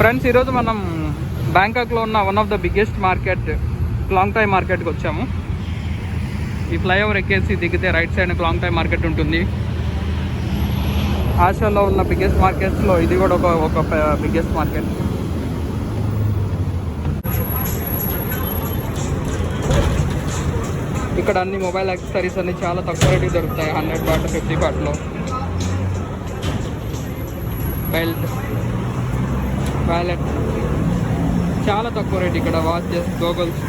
Friends, ఈరోజు మనం బ్యాంకాక్లో ఉన్న one of the biggest market clang toy మార్కెట్కి వచ్చాము. ఈ ఫ్లైఓవర్ ఎక్కేసి దిగితే right side clang toy market ఉంటుంది. ఆసియాలో ఉన్న బిగ్గెస్ట్ మార్కెట్స్లో ఇది కూడా ఒక బిగ్గెస్ట్ మార్కెట్. ఇక్కడ అన్ని మొబైల్ యాక్సెసరీస్ అన్ని చాలా తక్కువ రేటుకి దొరుకుతాయి. 100 బాట్ 50 బాట్లో. బెల్ట్, వ్యాలెట్ చాలా తక్కువ రేట్ ఇక్కడ. Watches, goggles.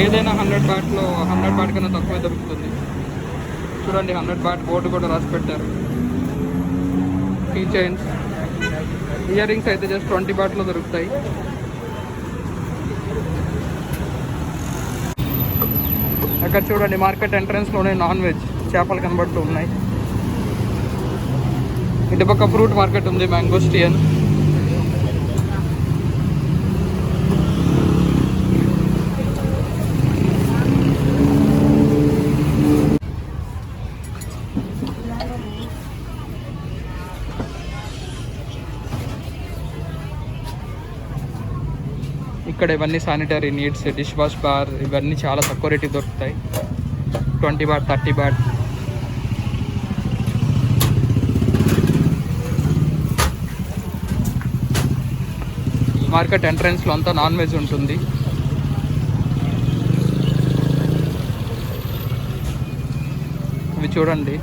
ఏదైనా 100 బాట్లో 100 బాట్ కన్నా తక్కువే దొరుకుతుంది. చూడండి, 100 బాట్ బోర్డు కూడా రాసి పెట్టారు. కీ చైన్స్, ఇయర్ రింగ్స్ అయితే జస్ట్ 20 బాట్లో దొరుకుతాయి. అక్కడ చూడండి, మార్కెట్ ఎంట్రన్స్లోనే నాన్ వెజ్ చేపలు కనబడుతూ ఉన్నాయి. ఇటుపక్క ఫ్రూట్ మార్కెట్ ఉంది, మ్యాంగోస్టియన్. ఇక్కడ ఇవన్నీ sanitary needs, dish wash bar, ఇవన్నీ చాలా తక్కువ రేటుకి దొరుకుతాయి. 20 బాట్ 30 బాట్. మార్కెట్ ఎంట్రన్స్లో అంతా నాన్ వెజ్ ఉంటుంది. ఇవి చూడండి,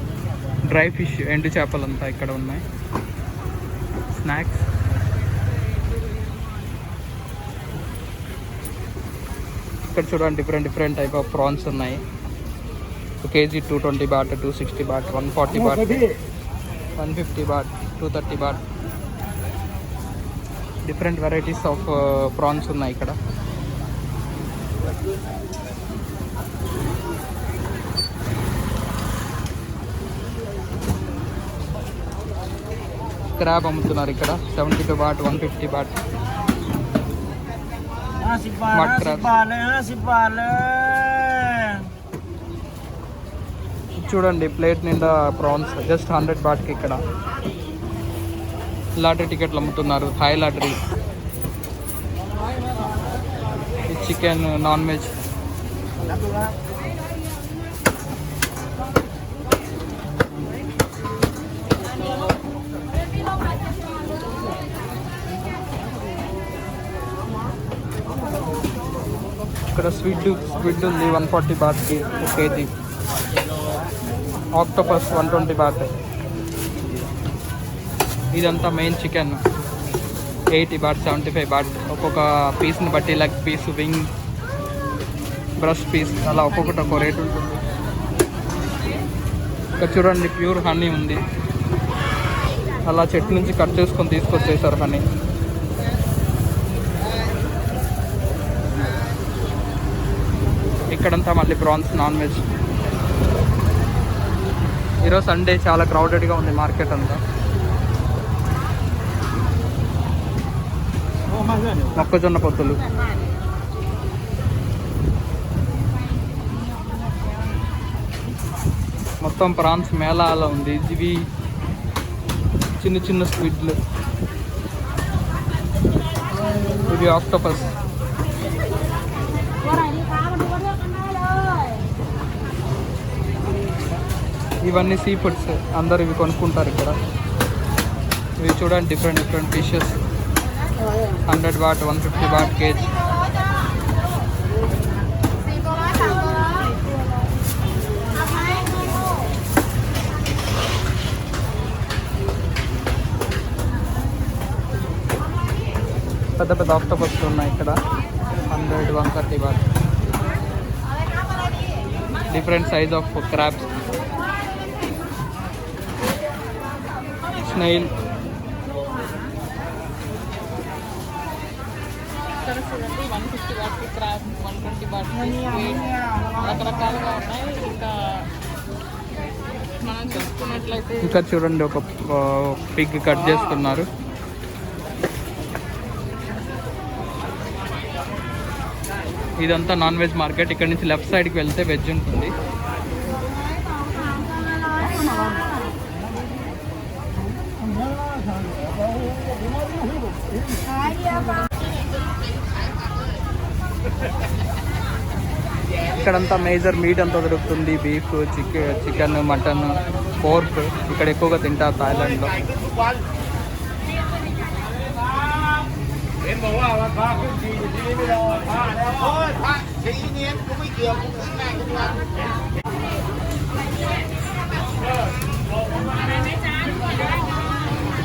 డ్రై ఫిష్, ఎండు చేపలంతా ఇక్కడ ఉన్నాయి. స్నాక్స్. ఇక్కడ చూడండి, డిఫరెంట్ టైప్ ఆఫ్ ప్రాన్స్ ఉన్నాయి. KG 220 baht, 260 baht, 140 baht, 150 baht, 230 baht. Different varieties of prawns ఉన్నాయి ఇక్కడ. క్రాబ్ అమ్ముతున్నారు ఇక్కడ. 72 బాట్, 150 బాట్. చూడండి, ప్లేట్ నిండా ప్రాన్స్ జస్ట్ 100 బాట్కి. ఇక్కడ లాటరీ టికెట్లు అమ్ముతున్నారు. Thai lottery, chicken, non veg. ఇక్కడ స్క్విడ్ ఉంది 140 బాట్కి 1 కేజీ. Octopus 120 baht. ఇదంతా మెయిన్ చికెన్ 80 బాట్, 75 బాట్. ఒక్కొక్క పీస్ని బట్టి, leg piece, wing, brush piece, అలా ఒక్కొక్కటి ఒక్కో రేట్ ఉంటుంది. ఇక్కడ చూడండి, ప్యూర్ హనీ ఉంది. అలా చెట్టు నుంచి కట్ చేసుకొని తీసుకొచ్చేసారు హనీ. ఇక్కడంతా మళ్ళీ ప్రాన్స్, నాన్ వెజ్. ఈరోజు సండే చాలా క్రౌడెడ్గా ఉంది మార్కెట్ అంతా. మొక్కజొన్న పొత్తులు. మొత్తం ప్రాన్స్ మేళా అలా ఉంది. ఇవి చిన్న చిన్న స్క్విడ్లు. ఇవి ఆక్టోపస్. ఇవన్నీ సీ ఫుడ్స్. అందరు ఇవి కొనుక్కుంటారు ఇక్కడ. ఇవి చూడండి, different fishes. 100 baht, 150 baht KG. పెద్ద ఆక్టోపస్ ఉన్నాయి ఇక్కడ. 100, 130 baht. Different size of crabs. Snail. ఇక్కడ చూడండి, 150 బాట్కి క్రాబ్, 120 బాట్కి రకరకాలుగా ఉన్నాయి. ఇంకా మనం చూసుకున్నట్లయితే ఇక్కడ చూడండి, ఒక పిగ్ కట్ చేస్తున్నారు. ఇదంతా నాన్ వెజ్ మార్కెట్. ఇక్కడ నుంచి లెఫ్ట్ సైడ్కి వెళ్తే వెజ్ ఉంటుంది. ఇక్కడంతా మేజర్ మీట్ అంతా దొరుకుతుంది. బీఫ్, చికెన్, మటన్, పోర్క్ ఇక్కడ ఎక్కువగా తింటారు థాయిలాండ్లో.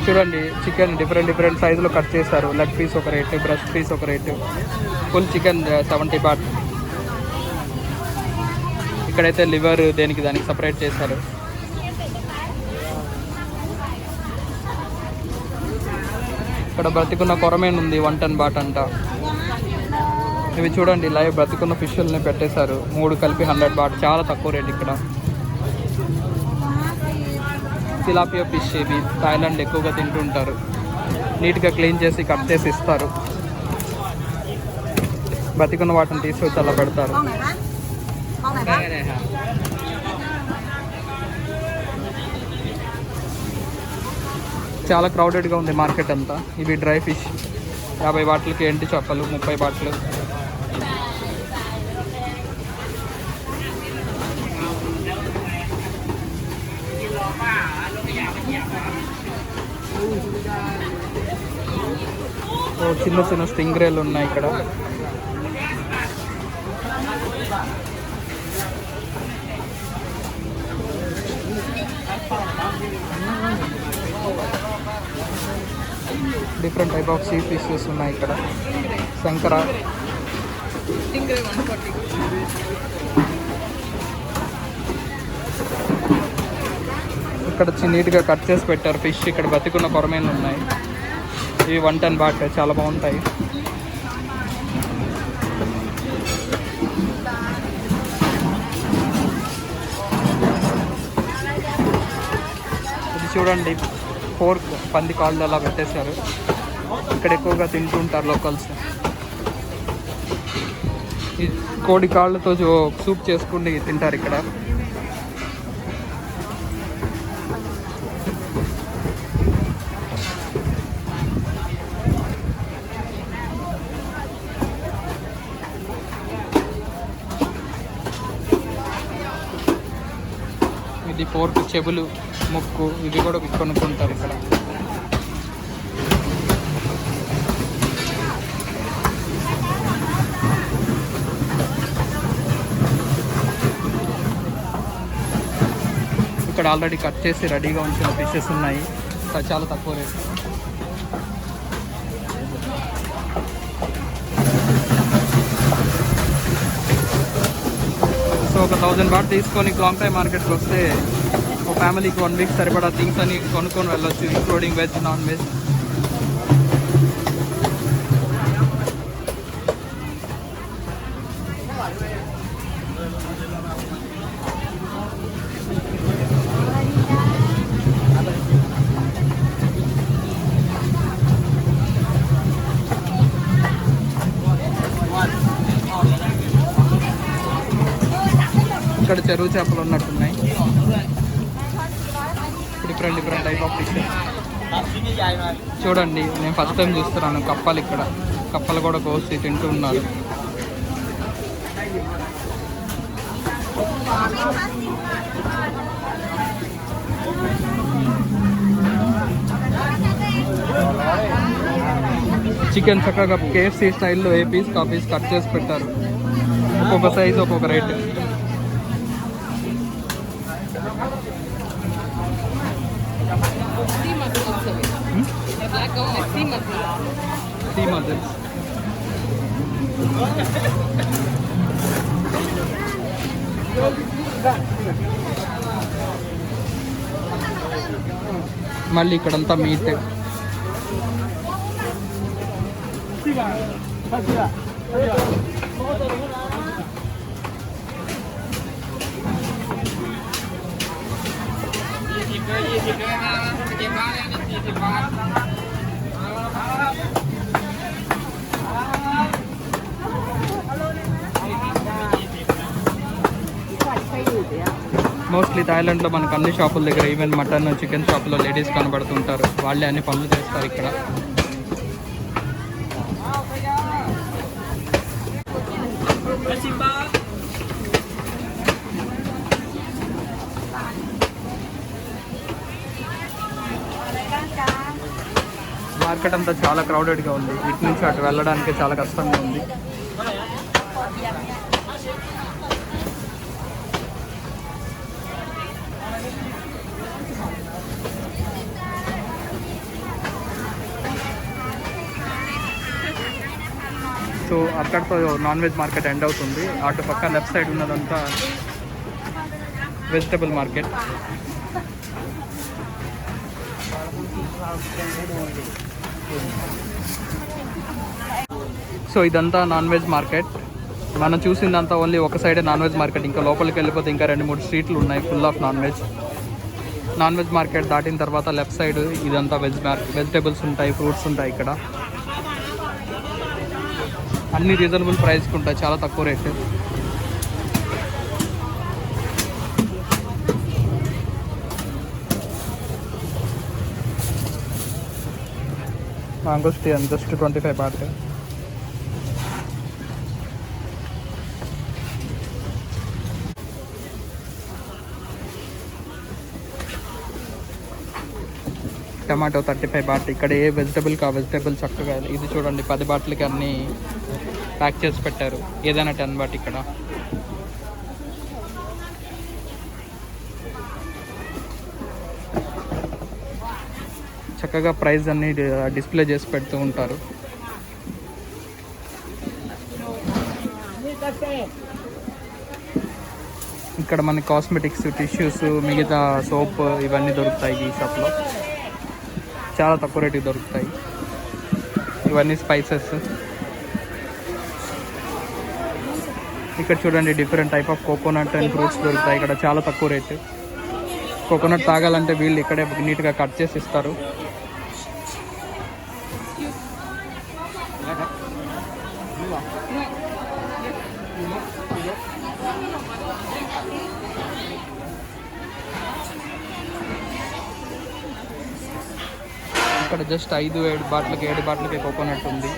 చూడండి చికెన్ డిఫరెంట్ సైజులో కట్ చేశారు. లెగ్ పీస్ ఒక రేటు, బ్రెస్ట్ పీస్ ఒక రేటు. Full chicken 70 baht. ఇక్కడైతే లివర్ దానికి సపరేట్ చేశారు. ఇక్కడ బ్రతికున్న కొరమేన్ ఉంది 110 బాట్ అంట. ఇవి చూడండి లైవ్ బ్రతికున్న ఫిష్ని పెట్టేశారు. 3 కలిపి 100 బాట్, చాలా తక్కువ రేట్ ఇక్కడ. తిలాపియా ఫిష్ ఇవి థాయిలాండ్ ఎక్కువగా తింటుంటారు. నీట్గా క్లీన్ చేసి కట్ చేసి ఇస్తారు. బ్రతికున్న వాటిని తీసుకొచ్చి అలా పెడతారు. చాలా క్రౌడెడ్గా ఉంది మార్కెట్ అంతా. ఇవి డ్రై ఫిష్ 50 బాట్లకి, ఎండి చేపలు 30 బాట్లు. చిన్న స్టింగ్రేలు ఉన్నాయి ఇక్కడ. Different type of sea fishes ఉన్నాయి ఇక్కడ. శంకర, ఇక్కడ నీట్గా కట్ చేసి పెట్టారు ఫిష్. ఇక్కడ బతికున్న కొరమేన్లు ఉన్నాయి. ఇవి 110 బాట్, చాలా బాగుంటాయి. ఇది చూడండి పోర్క్, పంది కాళ్ళు అలా పెట్టేశారు. ఇక్కడ ఎక్కువగా తింటుంటారు లోకల్స్. ఈ కోడి కాళ్ళతో సూప్ చేసుకుని తింటారు ఇక్కడ. ఇది పోర్క్, చెవులు, ముక్కు ఇవి కూడా కొనుక్కుంటారు ఇక్కడ. ఇక్కడ ఆల్రెడీ కట్ చేసి రెడీగా ఉంచిన ఫిషెస్ ఉన్నాయి. చాలా తక్కువ రేట్. సో ఒక 1000 బాట్ తీసుకొని క్లాంగ్టాయ్ మార్కెట్కి వస్తే ఒక ఫ్యామిలీకి 1 వీక్ సరిపడా థింగ్స్ అని కొనుక్కొని వెళ్ళొచ్చు, ఇంక్లూడింగ్ వెజ్, నాన్ వెజ్. ఇక్కడ చెరువు చేపలు ఉన్నట్టున్నాయి. డిఫరెంట్ టైప్ ఆఫ్ ఫిష్ చూడండి. నేను ఫస్ట్ టైం చూస్తున్నాను కప్పలు. ఇక్కడ కప్పలు కూడా కోసి తింటూ ఉన్నారు. చికెన్ చక్కగా KFC స్టైల్లో ఏ పీస్ కా పీస్ కట్ చేసి పెట్టారు. ఒక్కొక్క సైజు ఒక్కొక్క రేటు. Sea mussels. మళ్ళీ ఇక్కడంతా మీట్. మోస్ట్లీ థాయిలాండ్లో మనకు అన్ని షాపుల దగ్గర ఈవెన్ మటన్, చికెన్ షాపులో లేడీస్ కనబడుతుంటారు. వాళ్ళే అన్ని పనులు చేస్తారు ఇక్కడ. మార్కెట్ అంతా చాలా క్రౌడెడ్గా ఉంది. ఇటు నుంచి అటు వెళ్ళడానికి చాలా కష్టంగా ఉంది. సో అక్కడితో నాన్ వెజ్ మార్కెట్ ఎండ్ అవుతుంది. అటు పక్క లెఫ్ట్ సైడ్ ఉన్నదంతా వెజిటబుల్ మార్కెట్. సో ఇదంతా నాన్ వెజ్ మార్కెట్. మనం చూసిందంతా ఓన్లీ ఒక సైడే నాన్ వెజ్ మార్కెట్. ఇంకా లోపలికి వెళ్ళిపోతే ఇంకా 2-3 స్ట్రీట్లు ఉన్నాయి full of non veg market దాటిన తర్వాత లెఫ్ట్ సైడ్ ఇదంతా వెజిటబుల్స్ ఉంటాయి, ఫ్రూట్స్ ఉంటాయి. ఇక్కడ అన్ని రీజనబుల్ ప్రైస్కి ఉంటాయి, చాలా తక్కువ rate. Mangosteen just 25 baht. Tomato 35 baht. ఇక్కడ ఏ వెజిటబుల్ వెజిటబుల్ చక్కగా ఇది చూడండి 10 bahtలకి అన్నీ ప్యాక్ చేసి పెట్టారు. ఏదైనా 10 baht ఇక్కడ. చక్కగా ప్రైస్ అన్ని డిస్ప్లే చేసి పెడుతూ ఉంటారు. ఇక్కడ మనకి కాస్మెటిక్స్, టిష్యూస్, మిగతా సోప్ ఇవన్నీ దొరుకుతాయి ఈ షాప్లో. చాలా తక్కువ రేటుకి దొరుకుతాయి. ఇవన్నీ స్పైసెస్. ఇక్కడ చూడండి different type of coconut and fruits దొరుకుతాయి ఇక్కడ, చాలా తక్కువ రేటు. కోకోనట్ తాగాలంటే వీళ్ళు ఇక్కడే నీట్గా కట్ చేసి ఇస్తారు. ఇక్కడ జస్ట్ 5-7 bahtలకి కోకోనట్ ఉంది.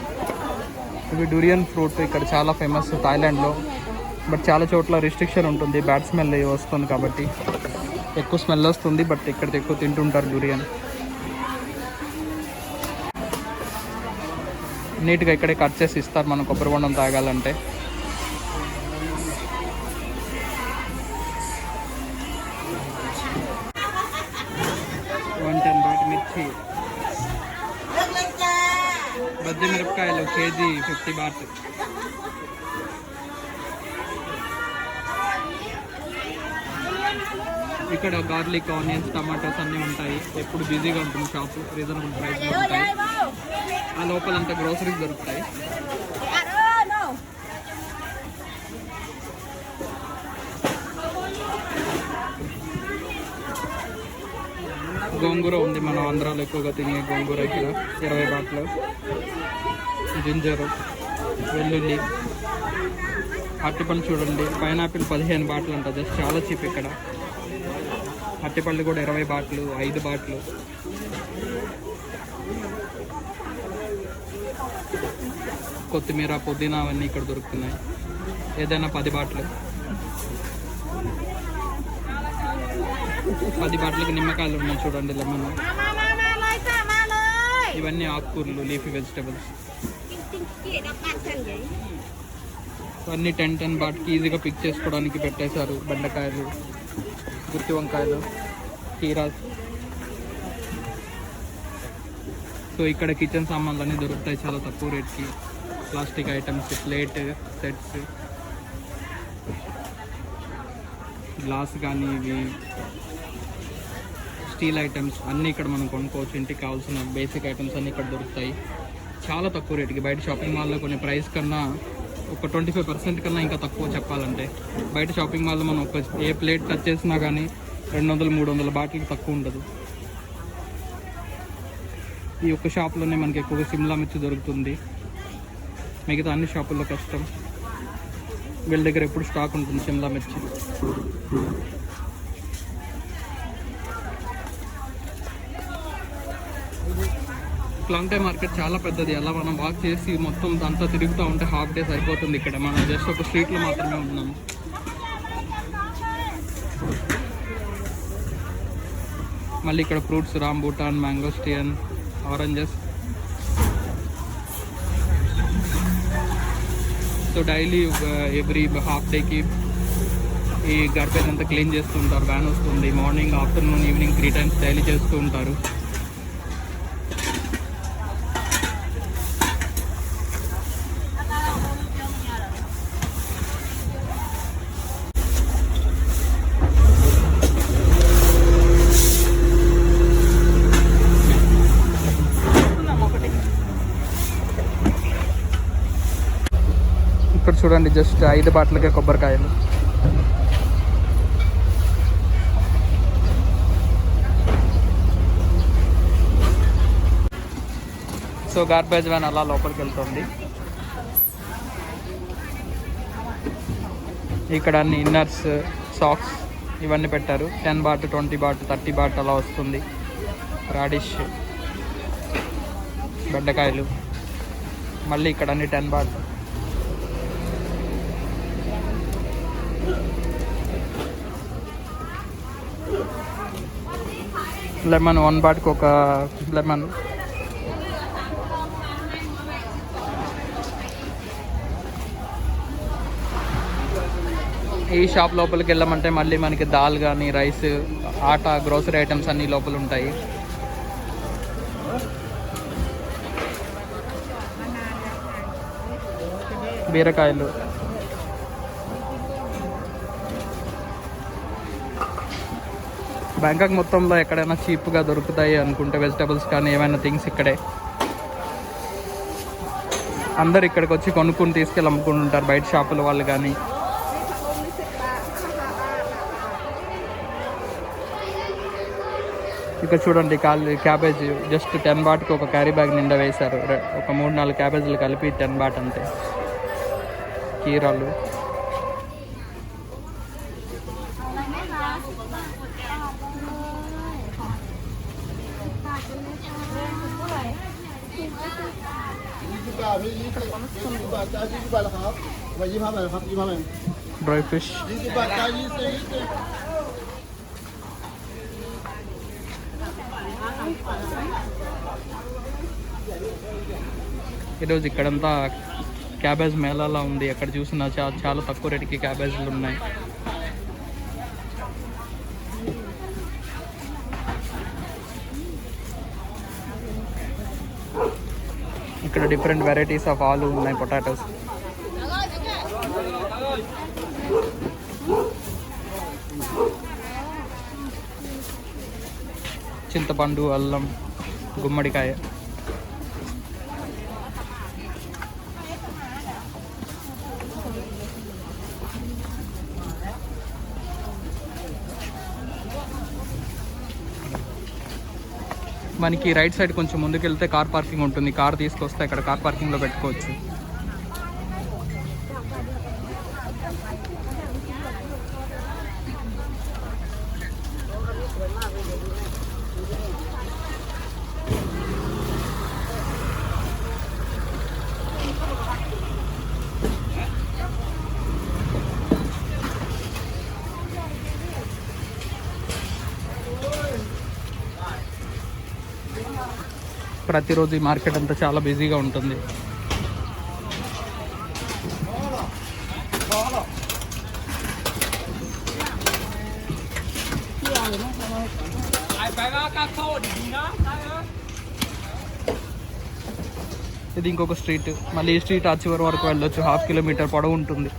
ఇవి డ్యూరియన్ ఫ్రూట్ ఇక్కడ చాలా ఫేమస్ థాయిలాండ్లో. బట్ చాలా చోట్ల రిస్ట్రిక్షన్ ఉంటుంది, బ్యాడ్ స్మెల్ వస్తుంది కాబట్టి. ఎక్కువ స్మెల్ వస్తుంది, బట్ ఇక్కడ ఎక్కువ తింటుంటారు డ్యూరియన్. నీట్గా ఇక్కడే కట్ చేసి ఇస్తారు మనం కొబ్బరి బొండం తాగాలంటే. మిర్చి, బజ్జి మిరపకాయలు కేజీ 50 baht. ఇక్కడ గార్లిక్, ఆనియన్స్, టమాటోస్ అన్నీ ఉంటాయి. ఎప్పుడు బిజీగా ఉంటుంది షాపు, రీజనబుల్ ప్రైస్లో ఉంటాయి. ఆ లోపలంతా గ్రోసరీస్ దొరుకుతాయి. గోంగూర ఉంది, మన ఆంధ్రాలో ఎక్కువగా తినే గోంగూర ఇక్కడ 20 bahtలో. జింజరు, వెల్లుల్లి, అరటిపళ్ళు చూడండి. పైనాపిల్ 15 bahtలు అంట, జస్ట్ చాలా చీప్ ఇక్కడ. అరటిపళ్ళు కూడా 20 bahtలు, 5 bahtలు. కొత్తిమీర, పుదీనా అవన్నీ ఇక్కడ దొరుకుతున్నాయి. ఏదైనా 10 bahtలు. 10 bahtలకి నిమ్మకాయలు ఉన్నాయి చూడండి, లెమన్. ఇవన్నీ ఆకుకూరలు, లీఫీ వెజిటబుల్స్. అన్నీ 10 bahtకి ఈజీగా పిక్ చేసుకోవడానికి పెట్టేశారు. బెండకాయలు, గుత్తి వంకాయలు, కీరా. సో ఇక్కడ కిచెన్ సామాన్లు అన్నీ దొరుకుతాయి చాలా తక్కువ రేట్కి. Plastic items, plate sets, glass కానీ ఇవి స్టీల్ ఐటమ్స్ అన్నీ ఇక్కడ మనం కొనుక్కోవచ్చు. ఇంటికి కావాల్సిన బేసిక్ ఐటమ్స్ అన్నీ ఇక్కడ దొరుకుతాయి చాలా తక్కువ రేటుకి. బయట షాపింగ్ మాల్లో కొన్ని ప్రైస్ కన్నా ఒక 25% కన్నా ఇంకా తక్కువ చెప్పాలంటే. బయట షాపింగ్ మాల్లో మనం ఏ ప్లేట్ టచ్ చేసినా కానీ 200-300 bahtలకి తక్కువ ఉండదు. ఈ ఒక్క షాప్లోనే మనకి ఎక్కువగా సిమ్లా మిర్చి దొరుకుతుంది. మిగతా అన్ని షాపుల్లో కష్టం. వీళ్ళ దగ్గర ఎప్పుడు స్టాక్ ఉంటుంది సిమ్లా మిర్చి. క్లాంగ్టే మార్కెట్ చాలా పెద్దది. అలా మనం వాక్ చేసి మొత్తం అంతా తిరుగుతూ ఉంటే హాఫ్ డే సరిపోతుంది. ఇక్కడ మనం జస్ట్ ఒక స్ట్రీట్లో మాత్రమే ఉన్నాము. మళ్ళీ ఇక్కడ fruits rambutan, mangosteen, oranges. So daily every half డేకి ఈ గార్బేజ్ అంతా క్లీన్ చేస్తూ ఉంటారు. వ్యాన్ వస్తుంది morning, afternoon, evening 3 times daily చేస్తూ ఉంటారు. ఇక్కడ చూడండి జస్ట్ 5 బాటిల్కే కొబ్బరికాయలు. సో గార్బేజ్ వ్యాన్ అలా లోపలికి వెళ్తుంది. ఇక్కడ అన్ని ఇన్నర్స్, సాక్స్ ఇవన్నీ పెట్టారు. 10 బాట్, 20 బాట్, 30 బాట్ అలా వస్తుంది. రాడిష్, బెండకాయలు. మళ్ళీ ఇక్కడ అన్ని 10 బాట్. లెమన్ 1 బాట్కి ఒక లెమన్. ఈ షాప్ లోపలికి వెళ్ళామంటే మళ్ళీ మనకి దాల్ కానీ, రైస్, ఆటా, గ్రోసరీ ఐటమ్స్ అన్నీ లోపల ఉంటాయి. బీరకాయలు. బ్యాంకాక్ మొత్తంలో ఎక్కడైనా చీప్గా దొరుకుతాయి అనుకుంటే వెజిటబుల్స్ కానీ ఏమైనా థింగ్స్ ఇక్కడే. అందరు ఇక్కడికి వచ్చి కొనుక్కుని తీసుకెళ్ళి అమ్ముకుంటుంటారు, బయట షాపుల వాళ్ళు కానీ. ఇక్కడ చూడండి క్యాబేజ్ జస్ట్ 10 బాట్కి ఒక క్యారీ బ్యాగ్ నిండా వేశారు. ఒక 3-4 క్యాబేజీలు కలిపి 10 బాట్ అంతే. కీరాలు. Dry fish. ఈరోజు ఇక్కడంతా క్యాబేజ్ మేళాలా ఉంది. ఎక్కడ చూసినా చాలా తక్కువ రేటుకి క్యాబేజీలు ఉన్నాయి. ఇక్కడ డిఫరెంట్ వెరైటీస్ ఆఫ్ ఆలు ఉన్నాయి, పొటాటోస్. చింతపండు, అల్లం, గుమ్మడికాయ. మనకి రైట్ సైడ్ కొంచెం ముందుకు వెళ్తే కార్ పార్కింగ్ ఉంటుంది. కార్ తీసుకొస్తే ఇక్కడ కార్ పార్కింగ్లో పెట్టుకోవచ్చు. ప్రతిరోజు ఈ మార్కెట్ అంతా చాలా బిజీగా ఉంటుంది. ఇది ఇంకొక స్ట్రీట్. మళ్ళీ ఈ స్ట్రీట్ ఆ చివరి వరకు వెళ్ళొచ్చు. 1/2 కిలోమీటర్ పొడవు ఉంటుంది.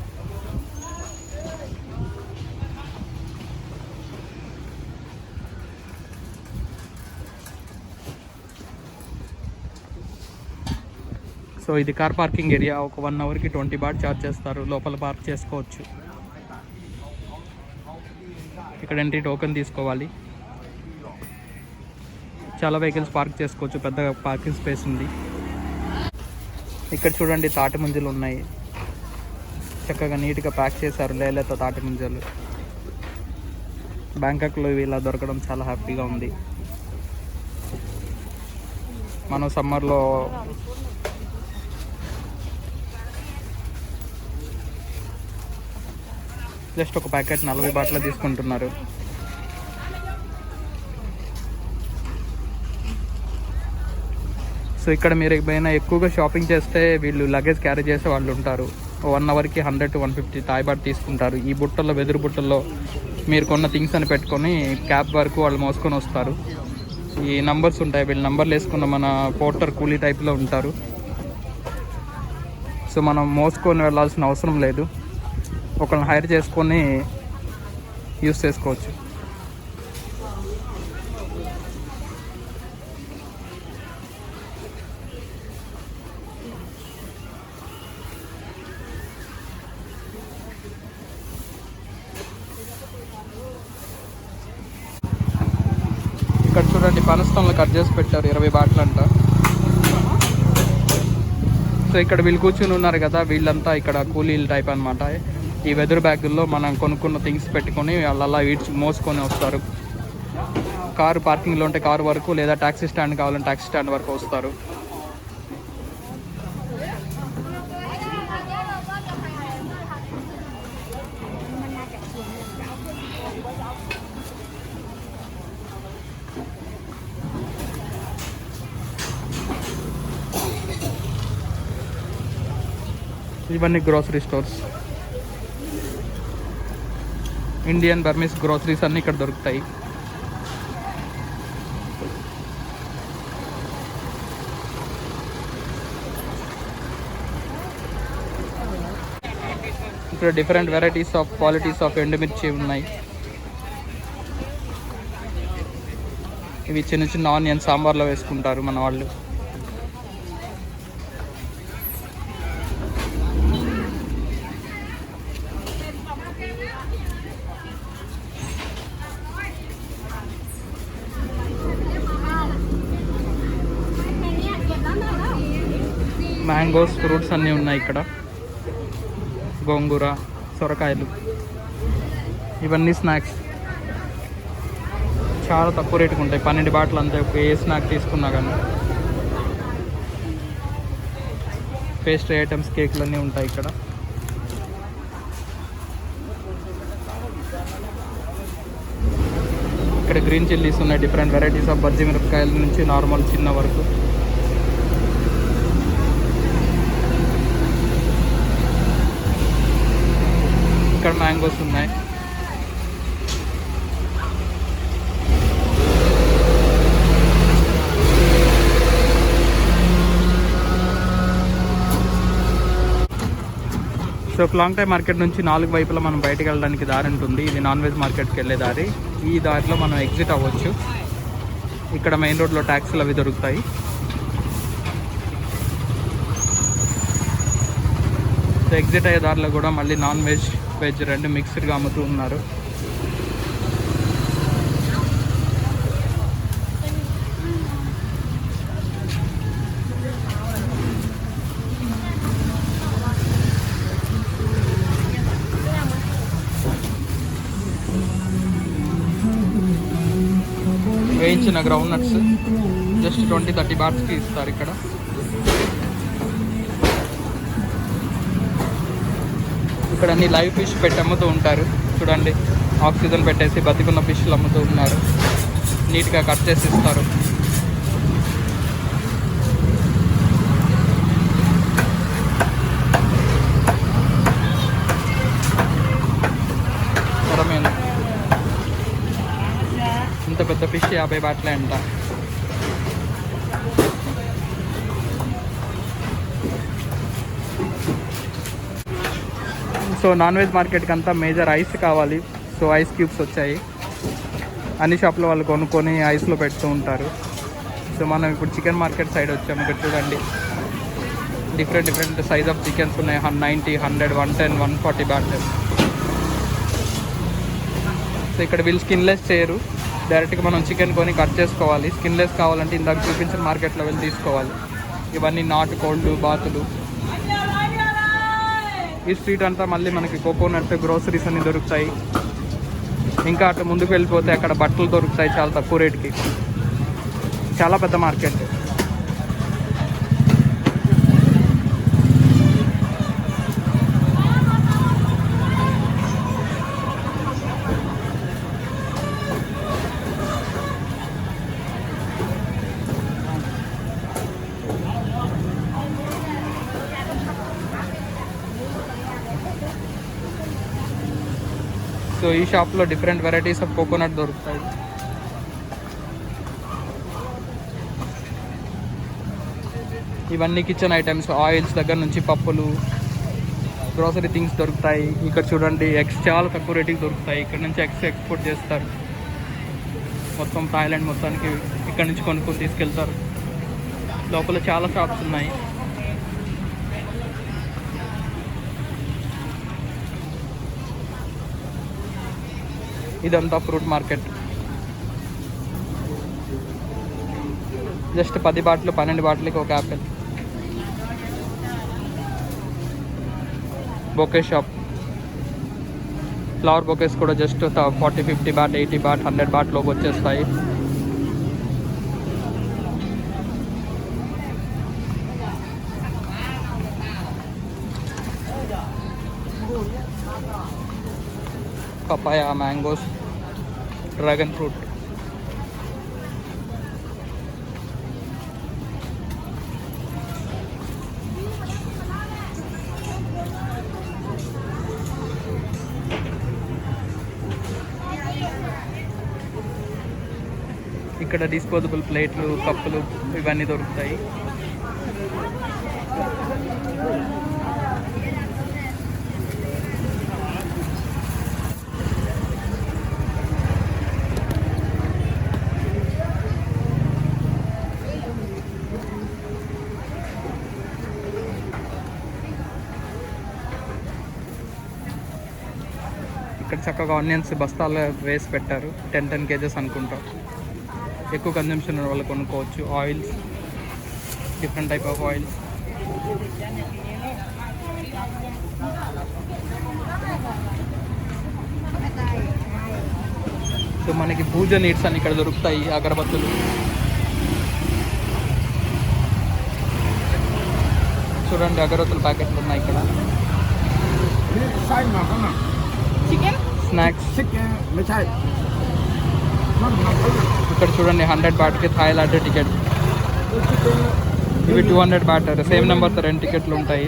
సో ఇది కార్ పార్కింగ్ ఏరియా. ఒక 1 అవర్కి 20 బాట్ ఛార్జ్ చేస్తారు. లోపల పార్క్ చేసుకోవచ్చు. ఇక్కడ ఎంట్రీ టోకెన్ తీసుకోవాలి. చాలా వెహికల్స్ పార్క్ చేసుకోవచ్చు. పెద్ద పార్కింగ్ స్పేస్ ఉంది. ఇక్కడ చూడండి తాటి ముంజలు ఉన్నాయి. చక్కగా నీట్గా ప్యాక్ చేశారు లేత తాటి ముంజలు. బ్యాంకాక్లో ఇవి ఇలా దొరకడం చాలా హ్యాపీగా ఉంది. మనం సమ్మర్లో జస్ట్ ఒక ప్యాకెట్ 40 బాట్ల తీసుకుంటున్నారు. సో ఇక్కడ మీరు ఏమైనా ఎక్కువగా షాపింగ్ చేస్తే వీళ్ళు లగేజ్ క్యారీ చేసే వాళ్ళు ఉంటారు. 1 అవర్కి 100 to 150 థాయ్ బాట్ తీసుకుంటారు. ఈ బుట్టల్లో, వెదురు బుట్టల్లో మీరు కొన్న థింగ్స్ అని పెట్టుకొని క్యాబ్ వరకు వాళ్ళు మోసుకొని వస్తారు. ఈ నంబర్స్ ఉంటాయి, వీళ్ళు నంబర్లు వేసుకున్న మన పోర్టర్ కూలీ టైప్లో ఉంటారు. సో మనం మోసుకొని వెళ్ళాల్సిన అవసరం లేదు, ఒకళ్ళని హైర్ చేసుకొని యూస్ చేసుకోవచ్చు. ఇక్కడ చూడండి పనస్తంలో కట్ చేసి పెట్టారు 20 బాట్లు అంట. సో ఇక్కడ వీళ్ళు కూర్చుని ఉన్నారు కదా, వీళ్ళంతా ఇక్కడ కూలీల టైప్ అనమాట. ఈ వెదురు బ్యాగుల్లో మనం కొనుక్కున్న థింగ్స్ పెట్టుకొని వాళ్ళ వీడ్చి మోసుకొని వస్తారు. కారు పార్కింగ్లో ఉంటే కారు వరకు, లేదా ట్యాక్సీ స్టాండ్ కావాలంటే ట్యాక్సీ స్టాండ్ వరకు వస్తారు. ఇవన్నీ grocery stores, Indian Burmese groceries అన్నీ ఇక్కడ దొరుకుతాయి. ఇక్కడ different varieties of qualities of ఎండుమిర్చి ఉన్నాయి. ఇవి చిన్న చిన్న ఆనియన్ సాంబార్లో వేసుకుంటారు మన వాళ్ళు. మ్యాంగోస్, ఫ్రూట్స్ అన్నీ ఉన్నాయి ఇక్కడ. గోంగూర, సొరకాయలు, ఇవన్నీ స్నాక్స్ చాలా తక్కువ రేటుకు ఉంటాయి. 12 బాటలు అంతే ఏ స్నాక్ తీసుకున్నా కానీ. పేస్ట్రీ ఐటమ్స్, కేకులు అన్నీ ఉంటాయి ఇక్కడ. ఇక్కడ గ్రీన్ చిల్లీస్ ఉన్నాయి, డిఫరెంట్ వెరైటీస్ ఆఫ్ బజ్జీ మిరపకాయల నుంచి నార్మల్ చిన్న వరకు. ఇక్కడ మ్యాంగోస్ ఉన్నాయి. సో క్లాంగ్టై మార్కెట్ నుంచి 4 వైపులా మనం బయటకు వెళ్ళడానికి దారి ఉంటుంది. ఇది నాన్ వెజ్ మార్కెట్కి వెళ్ళే దారి. ఈ దారిలో మనం ఎగ్జిట్ అవ్వచ్చు. ఇక్కడ మెయిన్ రోడ్లో ట్యాక్సీలు అవి దొరుకుతాయి. సో ఎగ్జిట్ అయ్యే దారిలో కూడా మళ్ళీ నాన్ వెజ్, వెజ్ రెండు మిక్స్డ్గా అమ్ముతూ ఉన్నారు. వేయించిన గ్రౌండ్ నట్స్ జస్ట్ 20-30 బాట్స్కి ఇస్తారు ఇక్కడ. ఇక్కడ అన్ని లైవ్ ఫిష్ పెట్టి అమ్ముతూ ఉంటారు. చూడండి, ఆక్సిజన్ పెట్టేసి బతికున్న ఫిష్లు అమ్ముతూ ఉన్నారు. నీట్గా కట్ చేసి ఇస్తారు. కొరమేను ఇంత పెద్ద ఫిష్ 50 బాట్లే అంట. సో నాన్ వెజ్ మార్కెట్కి అంతా మేజర్ ఐస్ కావాలి. సో ఐస్ క్యూబ్స్ వచ్చాయి. అన్ని షాప్లో వాళ్ళు కొనుక్కొని ఐస్లో పెడుతూ ఉంటారు. సో మనం ఇప్పుడు చికెన్ మార్కెట్ సైడ్ వచ్చాము. ఇక్కడ చూడండి, డిఫరెంట్ సైజ్ ఆఫ్ చికెన్స్ ఉన్నాయి. 90, 100, 110, 140 బాట్లెస్. సో ఇక్కడ వీళ్ళు స్కిన్లెస్ చేయరు, డైరెక్ట్గా మనం చికెన్ కొని కట్ చేసుకోవాలి. స్కిన్లెస్ కావాలంటే ఇందాక చూపించిన మార్కెట్లో వెళ్ళి తీసుకోవాలి. ఇవన్నీ నాటు కోళ్ళు, బాతులు. ఈ స్ట్రీట్ అంతా మళ్ళీ మనకి కోకోనట్, గ్రోసరీస్ అన్నీ దొరుకుతాయి. ఇంకా అటు ముందుకు వెళ్ళిపోతే అక్కడ బట్టలు దొరుకుతాయి చాలా తక్కువ రేటుకి. చాలా పెద్ద మార్కెట్. సో ఈ షాప్లో డిఫరెంట్ వెరైటీస్ ఆఫ్ కోకోనట్ దొరుకుతాయి. ఇవన్నీ కిచెన్ ఐటమ్స్, ఆయిల్స్ దగ్గర నుంచి పప్పులు, గ్రోసరీ థింగ్స్ దొరుకుతాయి. ఇక్కడ చూడండి ఎగ్స్ చాలా తక్కువ రేటుకి దొరుకుతాయి. ఇక్కడ నుంచి ఎగ్స్ ఎక్స్పోర్ట్ చేస్తారు. మొత్తం థాయిలాండ్ మొత్తానికి ఇక్కడ నుంచి కొనుక్కొని తీసుకెళ్తారు. లోపల చాలా షాప్స్ ఉన్నాయి. ఇదంతా ఫ్రూట్ మార్కెట్. జస్ట్ 10 బాటిల్ 12 బాటిల్కి ఒక apple. Bouquet shop, flower bouquets కూడా జస్ట్ 40, 50 బాట్, 80 బాట్, 100 బాట్లోకి వచ్చేస్తాయి. Papaya, mangoes, dragon fruit. ఇక్కడ డిస్పోజబుల్ ప్లేట్లు, కప్పులు ఇవన్నీ దొరుకుతాయి. ఇక్కడ చక్కగా ఆనియన్స్ బస్తాలు వేసి పెట్టారు. 10 kgs అనుకుంటా. ఎక్కువ కన్జంప్షన్ ఉన్న వాళ్ళు కొనుక్కోవచ్చు. Oils, different type of oils. So మనకి పూజ నీడ్స్ అని ఇక్కడ దొరుకుతాయి. అగరబత్తులు, చూడండి అగరబత్తుల ప్యాకెట్లు ఉన్నాయి ఇక్కడ. స్నాక్స్. ఇక్కడ చూడండి 100 బాట్కి థాయిలాండ్ టికెట్. ఇవి 200 బాట్. సేమ్ నెంబర్తో 2 టికెట్లు ఉంటాయి.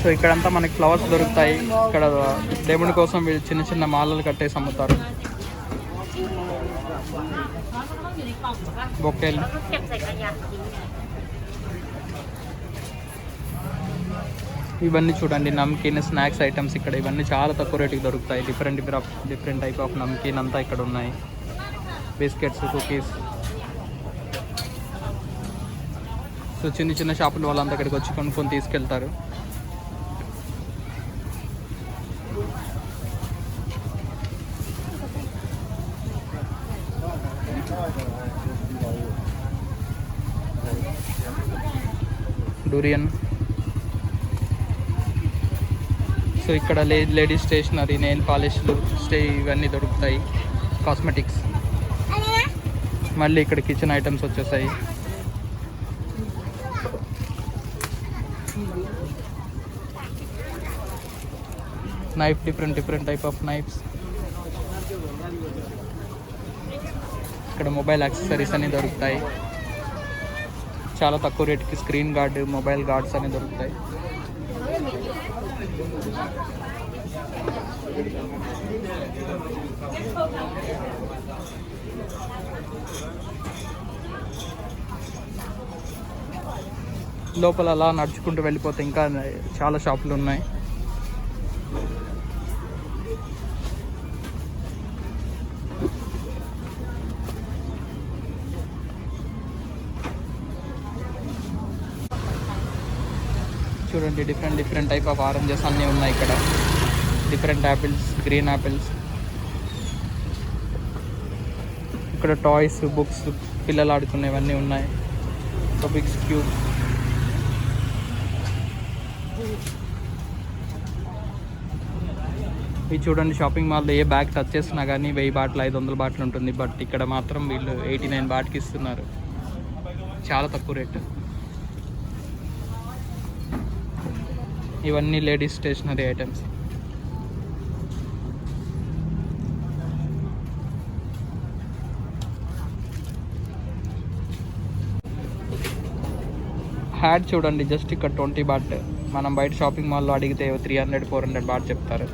సో ఇక్కడంతా మనకి ఫ్లవర్స్ దొరుకుతాయి. ఇక్కడ దేవుని కోసం వీళ్ళు చిన్న చిన్న మాలలు కట్టేసి అమ్ముతారు. బొకేలు, ఇవన్నీ చూడండి నమ్కీన్, స్నాక్స్ ఐటమ్స్. ఇక్కడ ఇవన్నీ చాలా తక్కువ రేటుకి దొరుకుతాయి. డిఫరెంట్ టైప్ ఆఫ్ నమ్కీన్ అంతా ఇక్కడ ఉన్నాయి. Biscuits, cookies. సో చిన్న చిన్న షాపుల వాళ్ళంతా ఇక్కడికి వచ్చి కొనుక్కొని తీసుకెళ్తారు. డూరియన్. సో ఇక్కడ లేడీస్ స్టేషనరీ, నెయిల్ పాలిష్లు, ఇవన్నీ దొరుకుతాయి. కాస్మెటిక్స్. మళ్ళీ ఇక్కడ కిచెన్ ఐటమ్స్ వచ్చేసాయి. Knife, different type of knifes. ఇక్కడ మొబైల్ యాక్సెసరీస్ అన్నీ దొరుకుతాయి. చాలా తక్కువ రేటుకి స్క్రీన్ గార్డ్, మొబైల్ గార్డ్స్ అన్నీ దొరుకుతాయి. లోపల అలా నడుచుకుంటూ వెళ్ళిపోతే ఇంకా చాలా షాపులు ఉన్నాయి. చూడండి డిఫరెంట్ టైప్ ఆఫ్ ఆరెంజెస్ అన్నీ ఉన్నాయి ఇక్కడ. Different apples, green apples. ఇక్కడ టాయ్స్, బుక్స్, పిల్లలు ఆడుకునేవన్నీ ఉన్నాయి. Rubik's cube. ఇది చూడండి షాపింగ్ మాల్లో ఏ బ్యాగ్ టచ్ చేసినా కానీ 1000 బాట్లు 500 బాట్లు ఉంటుంది. బట్ ఇక్కడ మాత్రం వీళ్ళు 89 బాట్కి ఇస్తున్నారు. చాలా తక్కువ రేటు. ఇవన్నీ లేడీస్ స్టేషనరీ ఐటమ్స్. హ్యాడ్ చూడండి, జస్ట్ ఇక్కడ 20 బాట్. మనం బయట షాపింగ్ మాల్లో అడిగితే 300-400 బాట్ చెప్తారు.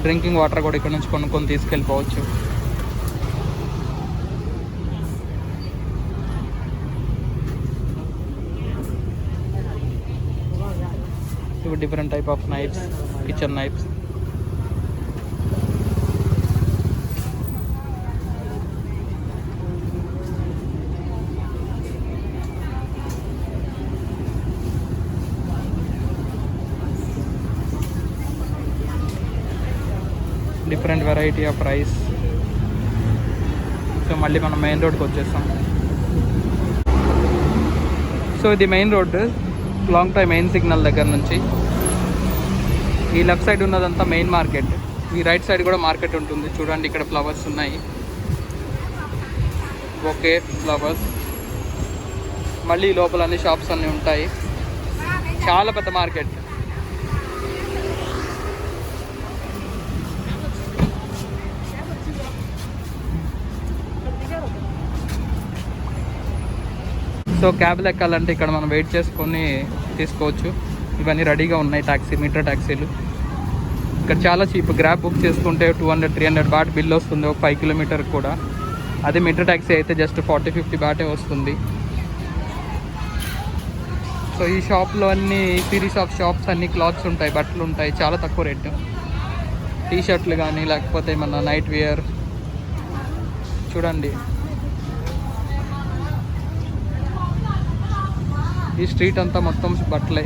డ్రింకింగ్ వాటర్ కూడా ఇక్కడ నుంచి కొనుక్కొని తీసుకెళ్ళిపోవచ్చు. ఇవి different type of knifes, kitchen knifes. Different variety of rice. So మళ్ళీ మనం మెయిన్ రోడ్కి వచ్చేస్తాం. సో ఇది main road, long time main signal దగ్గర నుంచి. ఈ లెఫ్ట్ సైడ్ ఉన్నదంతా మెయిన్ మార్కెట్. ఈ రైట్ సైడ్ కూడా మార్కెట్ ఉంటుంది. చూడండి, ఇక్కడ ఫ్లవర్స్ ఉన్నాయి, బొకే ఫ్లవర్స్. మళ్ళీ లోపల అన్ని షాప్స్ అన్నీ ఉంటాయి. చాలా పెద్ద మార్కెట్. సో క్యాబ్లు ఎక్కాలంటే ఇక్కడ మనం వెయిట్ చేసుకొని తీసుకోవచ్చు. ఇవన్నీ రెడీగా ఉన్నాయి. మీటర్ ట్యాక్సీలు ఇక్కడ చాలా చీప్. గ్రాబ్ బుక్ చేసుకుంటే 200-300 బాట్ బిల్ వస్తుంది ఒక 5 కిలోమీటర్ కూడా. అదే మీటర్ ట్యాక్సీ అయితే జస్ట్ 40-50 బాటే వస్తుంది. సో ఈ షాప్లో అన్ని సిరీస్ ఆఫ్ షాప్స్, అన్ని క్లాత్స్ ఉంటాయి, బట్టలు ఉంటాయి, చాలా తక్కువ రేటు. టీ షర్ట్లు కానీ లేకపోతే ఏమన్నా నైట్ వేర్. చూడండి, ఈ స్ట్రీట్ అంతా మొత్తం బట్టలే,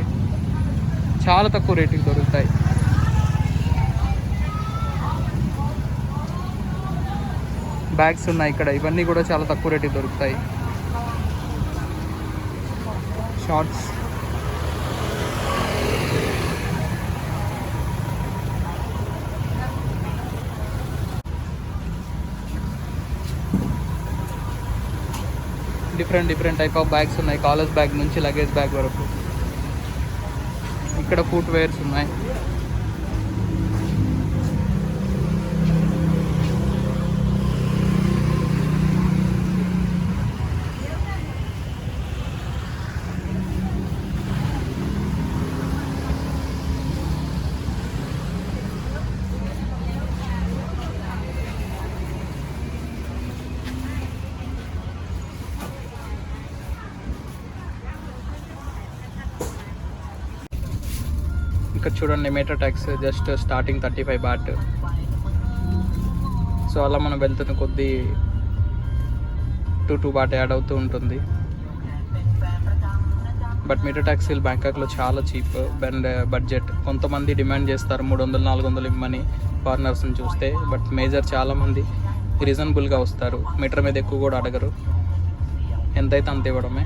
చాలా తక్కువ రేటుకి దొరుకుతాయి. బ్యాగ్స్ ఉన్నాయి ఇక్కడ, ఇవన్నీ కూడా చాలా తక్కువ రేటుకి దొరుకుతాయి. Shorts, different type of bags ఉన్నాయి. కాలేజ్ బ్యాగ్ నుంచి లగేజ్ బ్యాగ్ వరకు. ఇక్కడ ఫుట్ వేర్స్ ఉన్నాయి. ఇక్కడ చూడండి, meter taxis just starting 35 baht. So అలా మనం వెళ్తున్న కొద్దీ 2 బాట్ యాడ్ అవుతూ ఉంటుంది. బట్ మీటర్ ట్యాక్సీలు బ్యాంకాక్లో చాలా చీప్ అండ్ బడ్జెట్. కొంతమంది డిమాండ్ చేస్తారు 300-400 ఇమ్మని ఫారినర్స్ని చూస్తే. బట్ మేజర్ చాలామంది రీజనబుల్గా వస్తారు. మీటర్ మీద ఎక్కువ కూడా అడగరు, ఎంతైతే అంత ఇవ్వడమే.